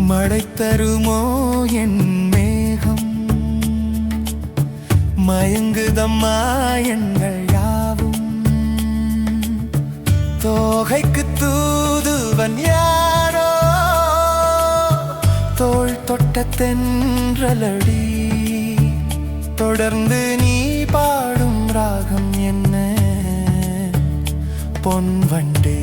மழை தருமோ என் மேகம், மயங்குதம்மா எங்கள் யாவும். தோகைக்கு தூதுவன் யாரோ, தோள் தொட்ட தென்றலடி. தொடர்ந்து நீ பாடும் ராகம் என்ன பொன் வண்டே.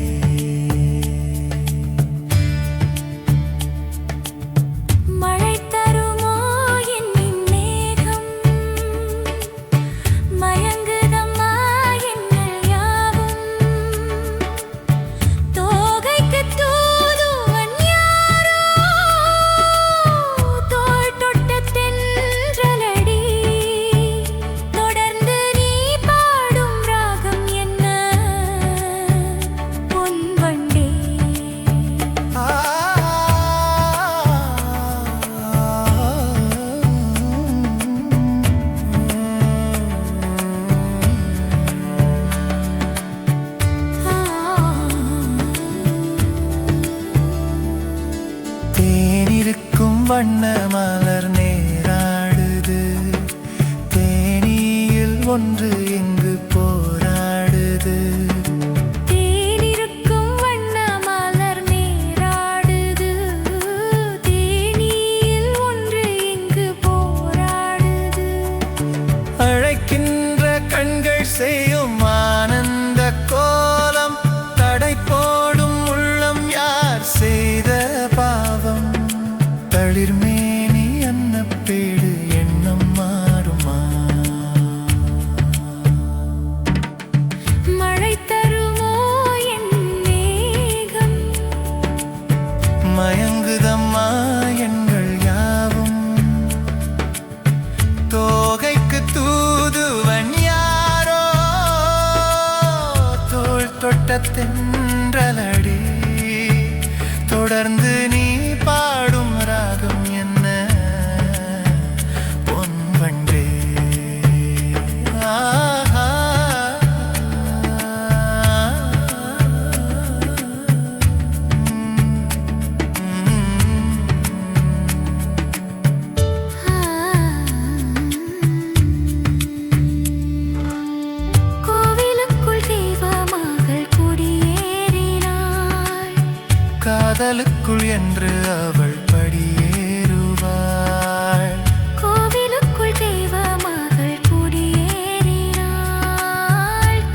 வண்ண மலர் நேராடுது, தேனியில் ஒன்று எங்கு போராடுது. தேனிருக்கும் வண்ண மலர் நேராடுது, தேனியில் ஒன்று எங்கு போராடுது. அழைக்கின்ற கண்கள் செய்யும் ஆனந்த கோலம், தடை போடும் உள்ளம் யார் செய்த பாவம். தளிர்மேனி அன்னப்பேடு எண்ணம் மாறுமா. மழை தருமோ என் மேகம், மயங்குதம்மா எங்கள் யாவும். தோகைக்கு தூதுவன் யாரோ, தோள் தொட்ட தென்றலடி. தொடர்ந்து நீ பாடும் ராகம் என்ன பொன் வண்டே. கோவிலுக்குள் தெய்வமகள் குடியேறினாள், காதலுக்குள் என்று அவள் படியேறுவாள். கோவிலுக்குள் தெய்வமகள் குடியேறினாள்,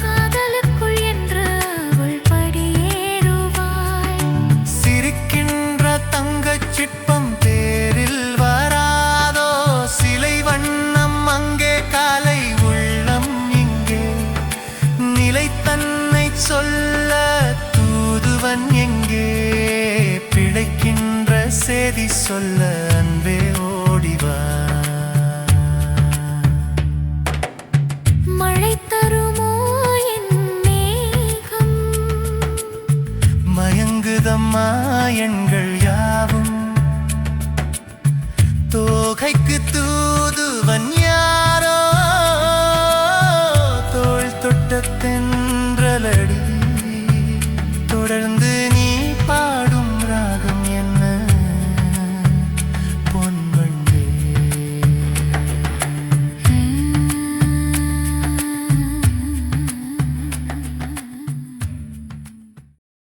காதலுக்குள் என்று அவள் படியேறுவாள். சிரிக்கின்ற தங்கச் சிற்பம் தேரில் வராதோ, சிலை வண்ணம் அங்கே காலை உள்ளம் இங்கே. நிலை தன்னை சொல்ல தூதுவன் எங்கே, பிழைக்கின்ற செய்தி சொல்ல